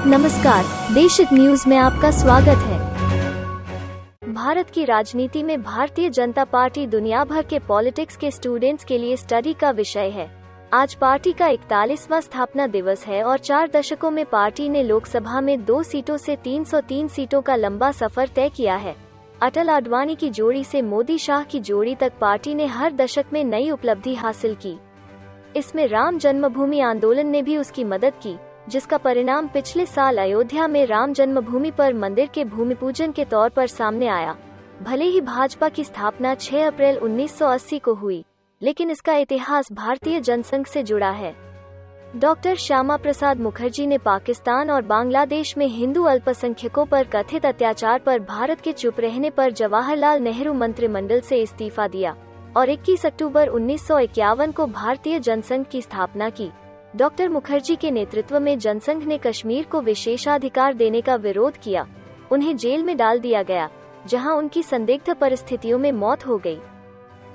नमस्कार, देशहित न्यूज में आपका स्वागत है। भारत की राजनीति में भारतीय जनता पार्टी दुनिया भर के पॉलिटिक्स के स्टूडेंट्स के लिए स्टडी का विषय है। आज पार्टी का 41वां स्थापना दिवस है और 4 दशकों में पार्टी ने लोकसभा में 2 सीटों से 303 सीटों का लंबा सफर तय किया है। अटल आडवाणी की जोड़ी से मोदी शाह की जोड़ी तक पार्टी ने हर दशक में नई उपलब्धि हासिल की। इसमें राम जन्मभूमि आंदोलन ने भी उसकी मदद की, जिसका परिणाम पिछले साल अयोध्या में राम जन्मभूमि पर मंदिर के भूमि पूजन के तौर पर सामने आया। भले ही भाजपा की स्थापना 6 अप्रैल 1980 को हुई, लेकिन इसका इतिहास भारतीय जनसंघ से जुड़ा है। डॉक्टर श्यामा प्रसाद मुखर्जी ने पाकिस्तान और बांग्लादेश में हिंदू अल्पसंख्यकों पर कथित अत्याचार पर भारत के चुप रहने पर जवाहरलाल नेहरू मंत्रिमंडल से इस्तीफा दिया और 21 अक्टूबर 1951 को भारतीय जनसंघ की स्थापना की। डॉक्टर मुखर्जी के नेतृत्व में जनसंघ ने कश्मीर को विशेषाधिकार देने का विरोध किया। उन्हें जेल में डाल दिया गया, जहां उनकी संदिग्ध परिस्थितियों में मौत हो गई।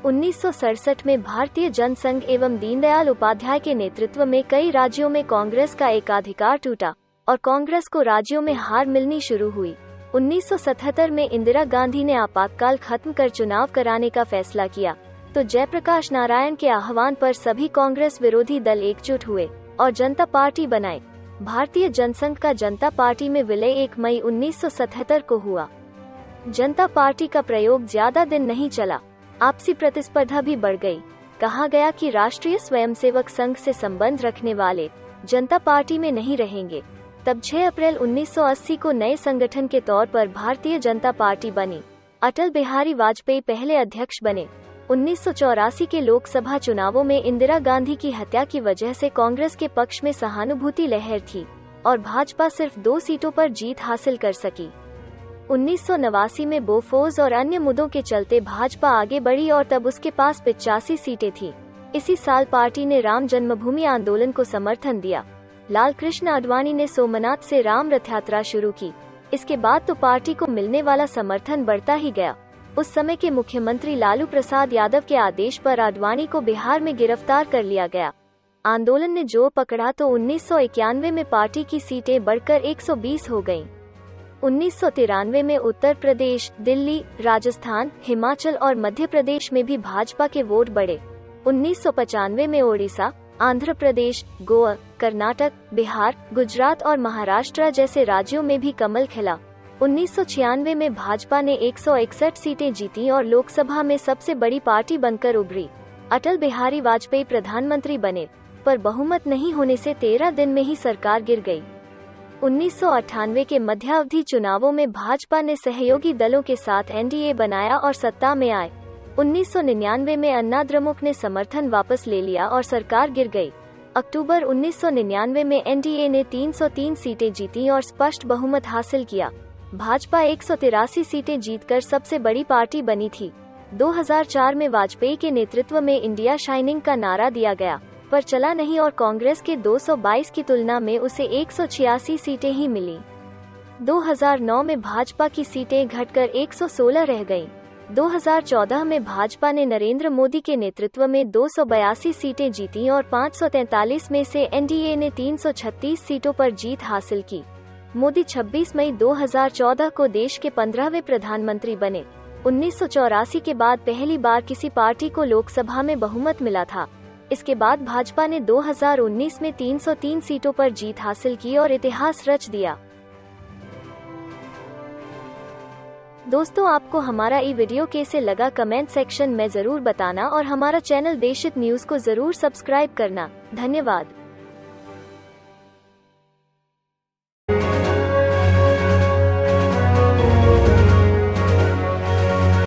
1967 में भारतीय जनसंघ एवं दीनदयाल उपाध्याय के नेतृत्व में कई राज्यों में कांग्रेस का एकाधिकार टूटा और कांग्रेस को राज्यों में हार मिलनी शुरू हुई। 1977 में इंदिरा गांधी ने आपातकाल खत्म कर चुनाव कराने का फैसला किया, तो जयप्रकाश नारायण के आह्वान पर सभी कांग्रेस विरोधी दल एकजुट हुए और जनता पार्टी बनाए। भारतीय जनसंघ का जनता पार्टी में विलय 1 मई 1977 को हुआ। जनता पार्टी का प्रयोग ज्यादा दिन नहीं चला, आपसी प्रतिस्पर्धा भी बढ़ गई। कहा गया कि राष्ट्रीय स्वयंसेवक संघ से संबंध रखने वाले जनता पार्टी में नहीं रहेंगे। तब 6 अप्रैल 1980 को नए संगठन के तौर पर भारतीय जनता पार्टी बनी। अटल बिहारी वाजपेयी पहले अध्यक्ष बने। 1984 के लोकसभा चुनावों में इंदिरा गांधी की हत्या की वजह से कांग्रेस के पक्ष में सहानुभूति लहर थी और भाजपा सिर्फ 2 सीटों पर जीत हासिल कर सकी। 1989 में बोफोर्स और अन्य मुद्दों के चलते भाजपा आगे बढ़ी और तब उसके पास 85 सीटें थी। इसी साल पार्टी ने राम जन्मभूमि आंदोलन को समर्थन दिया। लाल कृष्ण आडवाणी ने सोमनाथ से राम रथ यात्रा शुरू की। इसके बाद तो पार्टी को मिलने वाला समर्थन बढ़ता ही गया। उस समय के मुख्यमंत्री लालू प्रसाद यादव के आदेश पर आडवाणी को बिहार में गिरफ्तार कर लिया गया। आंदोलन ने जोर पकड़ा तो 1991 में पार्टी की सीटें बढ़कर 120 हो गईं। 1993 में उत्तर प्रदेश, दिल्ली, राजस्थान, हिमाचल और मध्य प्रदेश में भी भाजपा के वोट बढ़े। 1995 में ओडिशा, आंध्र प्रदेश, गोवा, कर्नाटक, बिहार, गुजरात और महाराष्ट्र जैसे राज्यों में भी कमल खिला। 1996 में भाजपा ने 161 सीटें जीती और लोकसभा में सबसे बड़ी पार्टी बनकर उभरी। अटल बिहारी वाजपेयी प्रधानमंत्री बने, पर बहुमत नहीं होने से 13 दिन में ही सरकार गिर गई। 1998 के मध्यावधि चुनावों में भाजपा ने सहयोगी दलों के साथ एनडीए बनाया और सत्ता में आए। 1999 में अन्ना द्रमुक ने समर्थन वापस ले लिया और सरकार गिर गई। अक्टूबर 1999 में एनडीए ने 303 सीटें जीती और स्पष्ट बहुमत हासिल किया। भाजपा 183 सीटें जीतकर सबसे बड़ी पार्टी बनी थी। 2004 में वाजपेयी के नेतृत्व में इंडिया शाइनिंग का नारा दिया गया, पर चला नहीं और कांग्रेस के 222 की तुलना में उसे 186 सीटें ही मिली। 2009 में भाजपा की सीटें घटकर 116 रह गईं। 2014 में भाजपा ने नरेंद्र मोदी के नेतृत्व में 282 सीटें जीती और 543 में से एनडीए ने 336 सीटों पर जीत हासिल की। मोदी 26 मई 2014 को देश के 15वें प्रधानमंत्री बने। 1984 के बाद पहली बार किसी पार्टी को लोकसभा में बहुमत मिला था। इसके बाद भाजपा ने 2019 में 303 सीटों पर जीत हासिल की और इतिहास रच दिया। दोस्तों, आपको हमारा ये वीडियो कैसे लगा कमेंट सेक्शन में जरूर बताना और हमारा चैनल देशहित न्यूज को जरूर सब्सक्राइब करना। धन्यवाद।